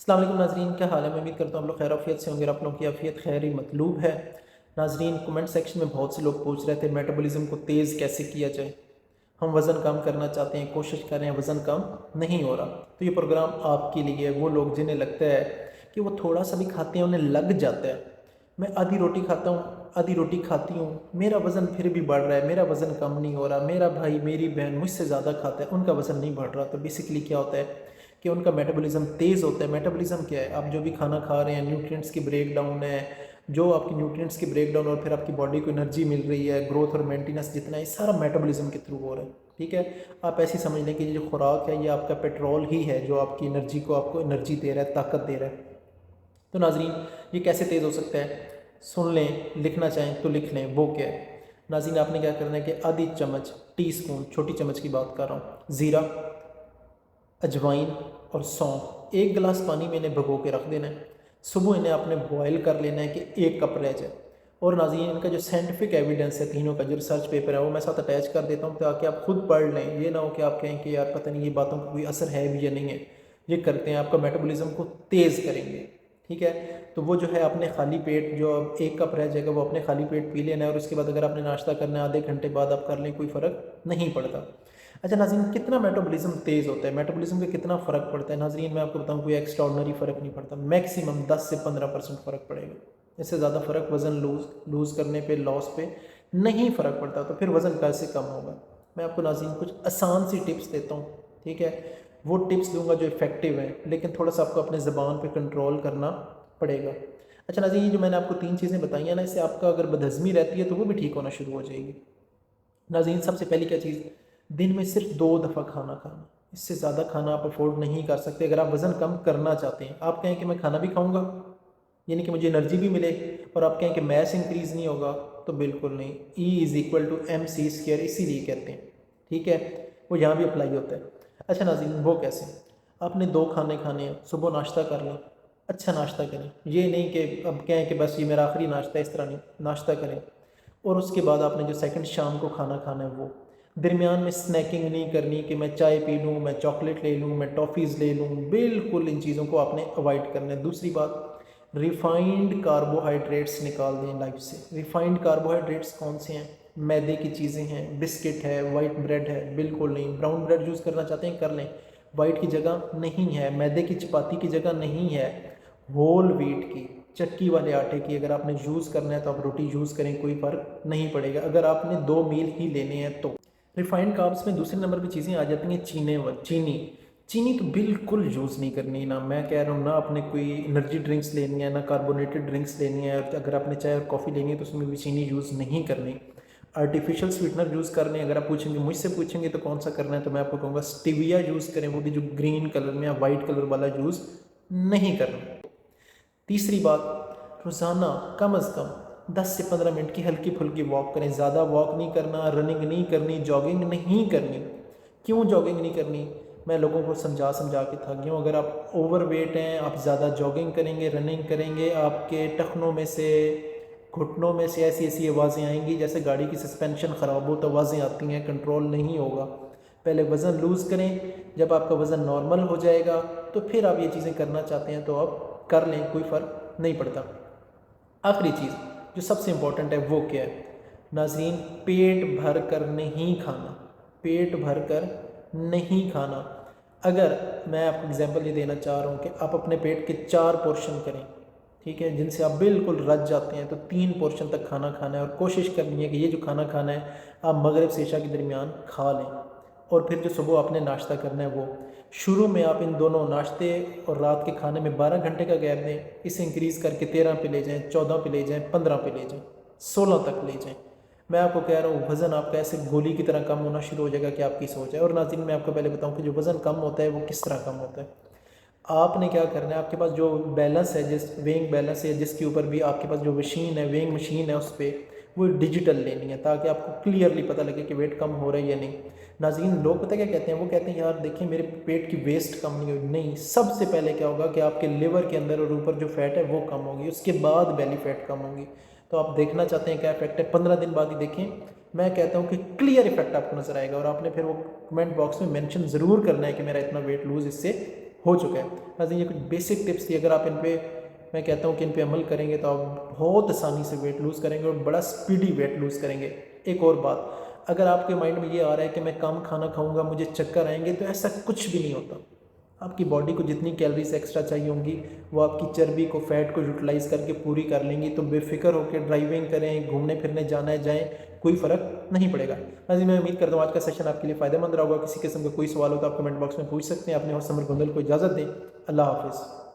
अस्सलाम वालेकुम नाज़रीन, क्या हाल है। मैं उम्मीद करता हूँ आप लोग खैर आफियत से होंगे और आप लोगों की आफियत खैर ही मतलूब है। नाज़रीन, कमेंट सेक्शन में बहुत से लोग पूछ रहे थे मेटाबॉलिज्म को तेज़ कैसे किया जाए। हम वज़न कम करना चाहते हैं, कोशिश कर रहे हैं, वज़न कम नहीं हो रहा। तो ये प्रोग्राम आपके लिए है। वो लोग जिन्हें लगता है कि वो थोड़ा सा भी खाते हैं उन्हें लग जाता है। मैं आधी रोटी खाता हूँ, आधी रोटी खाती हूँ, मेरा वज़न फिर भी बढ़ रहा है, मेरा वज़न कम नहीं हो रहा, मेरा भाई मेरी बहन मुझसे ज़्यादा खाता है, उनका वज़न नहीं बढ़ रहा। तो बेसिकली क्या होता है कि उनका मेटाबॉलिज्म तेज़ होता है। मेटाबॉलिज्म क्या है? आप जो भी खाना खा रहे हैं, न्यूट्रिएंट्स की ब्रेक डाउन है, जो आपकी न्यूट्रिएंट्स की ब्रेक डाउन और फिर आपकी बॉडी को एनर्जी मिल रही है, ग्रोथ और मेंटेनेंस जितना है सारा मेटाबॉलिज्म के थ्रू हो रहा है। ठीक है, आप ऐसे समझ लें कि ये जो खुराक है ये आपका पेट्रोल ही है जो आपकी एनर्जी को आपको एनर्जी दे रहा है, ताकत दे रहा है। तो नाजरीन, ये कैसे तेज़ हो सकता है? सुन लें, लिखना चाहें तो लिख लें। वो क्या है नाजरीन? आपने क्या करना है कि आधी चम्मच, टी स्पून, छोटी चम्मच की बात कर रहा हूँ, ज़ीरा, अजवाइन और सौंफ 1 गिलास पानी में इन्हें भिगो के रख देना है। सुबह इन्हें आपने बॉयल कर लेना है कि 1 कप रह जाए। और नाज़रीन, इनका जो साइंटिफिक एविडेंस है तीनों का, जो रिसर्च पेपर है वो मैं साथ अटैच कर देता हूँ ताकि आप खुद पढ़ लें। ये ना हो कि आप कहें कि यार पता नहीं ये बातों का कोई असर है भी या नहीं है। ये करते हैं, आपका मेटाबॉलिज्म को तेज़ करेंगे। ठीक है, तो वो जो है अपने खाली पेट, जो 1 कप रह जाएगा वो अपने खाली पेट पी लेना है। और उसके बाद अगर आपने नाश्ता करना है आधे घंटे बाद आप कर लें, कोई फ़र्क नहीं पड़ता। अच्छा नाज़रीन, कितना मेटाबॉलिज्म तेज़ होता है, मेटाबॉलिज्म का कितना फ़र्क पड़ता है? नाज़रीन, मैं आपको बताऊं, कोई एक्स्ट्राऑर्डिनरी फ़र्क नहीं पड़ता। मैक्सिमम 10 से 15% फ़र्क पड़ेगा। इससे ज़्यादा फ़र्क वज़न लूज़ करने पे, लॉस पे नहीं फ़र्क पड़ता। तो फिर वज़न कैसे कम होगा? मैं आपको नाज़रीन कुछ आसान सी टिप्स देता हूँ। ठीक है, वो टिप्स दूंगा जो इफ़ेक्टिव है, लेकिन थोड़ा सा आपको अपने ज़बान पे कंट्रोल करना पड़ेगा। अच्छा नाज़रीन, ये जो मैंने आपको 3 चीज़ें बताई हैं ना, इससे आपका अगर बदहज़मी रहती है तो वो भी ठीक होना शुरू हो जाएगी। नाज़रीन, सबसे पहली क्या चीज़, दिन में सिर्फ 2 दफ़ा खाना खाना। इससे ज़्यादा खाना आप अफोर्ड नहीं कर सकते अगर आप वज़न कम करना चाहते हैं। आप कहें कि मैं खाना भी खाऊंगा, यानी कि मुझे एनर्जी भी मिले, और आप कहें कि मैस इंक्रीज़ नहीं होगा, तो बिल्कुल नहीं। E = MC², इसीलिए कहते हैं। ठीक है, वो यहाँ भी अप्लाई होता है। अच्छा नाज़रीन, वो कैसे? आपने 2 खाने खाने हैं। सुबह नाश्ता कर लें, अच्छा नाश्ता करें। ये नहीं कि अब कहें कि बस ये मेरा आखिरी नाश्ता है, इस तरह नहीं। नाश्ता करें और उसके बाद आपने जो सेकंड शाम को खाना खाना है वो। दरमियान में स्नैकिंग नहीं करनी कि मैं चाय पी लूँ, मैं चॉकलेट ले लूँ, मैं टॉफ़ीज़ ले लूँ। बिल्कुल इन चीज़ों को आपने अवॉइड करना है। दूसरी बात, रिफाइंड कार्बोहाइड्रेट्स निकाल दें लाइफ से। रिफाइंड कार्बोहाइड्रेट्स कौन से हैं? मैदे की चीज़ें हैं, बिस्किट है, वाइट ब्रेड है, बिल्कुल नहीं। ब्राउन ब्रेड यूज़ करना चाहते हैं कर लें, वाइट की जगह नहीं है, मैदे की चपाती की जगह नहीं है, होल व्हीट की, चक्की वाले आटे की अगर आपने यूज़ करना है तो आप रोटी यूज़ करें, कोई फ़र्क नहीं पड़ेगा अगर आपने 2 मील ही लेने हैं तो। रिफाइंड कार्ब्स में दूसरे नंबर पे चीज़ें आ जाती हैं चीनी। चीनी तो बिल्कुल यूज़ नहीं करनी। ना मैं कह रहा हूँ, ना आपने कोई एनर्जी ड्रिंक्स लेनी है, ना कार्बोनेटेड ड्रिंक्स लेनी है। अगर आपने चाय और कॉफ़ी लेनी है तो उसमें भी चीनी यूज़ नहीं करनी। आर्टिफिशियल स्वीटनर यूज़ करने अगर आप पूछेंगे, मुझसे पूछेंगे तो कौन सा करना है, तो मैं आपको कहूँगा स्टीविया यूज़ करें, वो भी जो ग्रीन कलर में या वाइट कलर वाला यूज़ नहीं करना। तीसरी बात, रोज़ाना कम अज़ कम 10 से 15 मिनट की हल्की फुल्की वॉक करें। ज़्यादा वॉक नहीं करना, रनिंग नहीं करनी, जॉगिंग नहीं करनी। क्यों जॉगिंग नहीं करनी? मैं लोगों को समझा समझा के थक गया हूँ। अगर आप ओवर वेट हैं, आप ज़्यादा जॉगिंग करेंगे, रनिंग करेंगे, आपके टखनों में से, घुटनों में से ऐसी ऐसी आवाज़ें आएंगी जैसे गाड़ी की सस्पेंशन ख़राब हो तो आवाज़ें आती हैं, कंट्रोल नहीं होगा। पहले वज़न लूज़ करें, जब आपका वज़न नॉर्मल हो जाएगा तो फिर आप ये चीज़ें करना चाहते हैं तो आप कर लें, कोई फ़र्क नहीं पड़ता। आखिरी चीज़ जो सबसे इम्पॉर्टेंट है वो क्या है? नाज़रीन, पेट भर कर नहीं खाना, पेट भर कर नहीं खाना। अगर मैं आपको एग्जांपल ये देना चाह रहा हूँ कि आप अपने पेट के 4 पोर्शन करें, ठीक है, जिनसे आप बिल्कुल रज जाते हैं, तो 3 पोर्शन तक खाना खाना है और कोशिश करनी है कि ये जो खाना खाना है आप मगरिब से इशा के दरमियान खा लें। और फिर जो सुबह आपने नाश्ता करना है वो, शुरू में आप इन दोनों नाश्ते और रात के खाने में 12 घंटे का गैप दें। इसे इंक्रीज़ करके 13 पे ले जाएं, 14 पे ले जाएं, 15 पे ले जाएं, 16 तक ले जाएं। मैं आपको कह रहा हूँ वज़न आपका ऐसे गोली की तरह कम होना शुरू हो जाएगा कि आपकी सोच है। और नाज़रीन, मैं आपको पहले बताऊँ कि जो वज़न कम होता है वो किस तरह कम होता है। आपने क्या करना है, आपके पास जो बैलेंस है, जिस वेइंग बैलेंस है, जिसके ऊपर भी आपके पास जो मशीन है, वेइंग मशीन है, उस पर वो डिजिटल लेनी है ताकि आपको क्लियरली पता लगे कि वेट कम हो रहा है या नहीं। नाज़रीन, लोग पता क्या कहते हैं? वो कहते हैं यार देखिए मेरे पेट की वेस्ट कम नहीं हुई। नहीं, सबसे पहले क्या होगा कि आपके लिवर के अंदर और ऊपर जो फैट है वो कम होगी, उसके बाद बेली फैट कम होगी। तो आप देखना चाहते हैं क्या इफेक्ट है, 15 दिन बाद ही देखें। मैं कहता हूँ कि क्लियर इफेक्ट आपको नजर आएगा। और आपने फिर वो कमेंट बॉक्स में मेंशन ज़रूर करना है कि मेरा इतना वेट लूज़ इससे हो चुका है। नाज़रीन, ये कुछ बेसिक टिप्स थी, अगर आप इन पे, मैं कहता हूँ कि इन पे अमल करेंगे तो आप बहुत आसानी से वेट लूज़ करेंगे और बड़ा स्पीडी वेट लूज़ करेंगे। एक और बात, अगर आपके माइंड में ये आ रहा है कि मैं कम खाना खाऊंगा मुझे चक्कर आएंगे, तो ऐसा कुछ भी नहीं होता। आपकी बॉडी को जितनी कैलोरीज एक्स्ट्रा चाहिए होंगी वो आपकी चर्बी को, फैट को यूटिलाइज़ करके पूरी कर लेंगी। तो बेफिक्र होकर ड्राइविंग करें, घूमने फिरने जाना है जाएँ, कोई फ़र्क नहीं पड़ेगा। नाज़रीन, मैं उम्मीद करता हूँ आज का सेशन आपके लिए फ़ायदेमंद रहा होगा। किसी किस्म का कोई सवाल हो तो आप कमेंट बॉक्स में पूछ सकते हैं। अपने होस्ट समर गुंदल को इजाज़त दें। अल्लाह हाफ़िज़।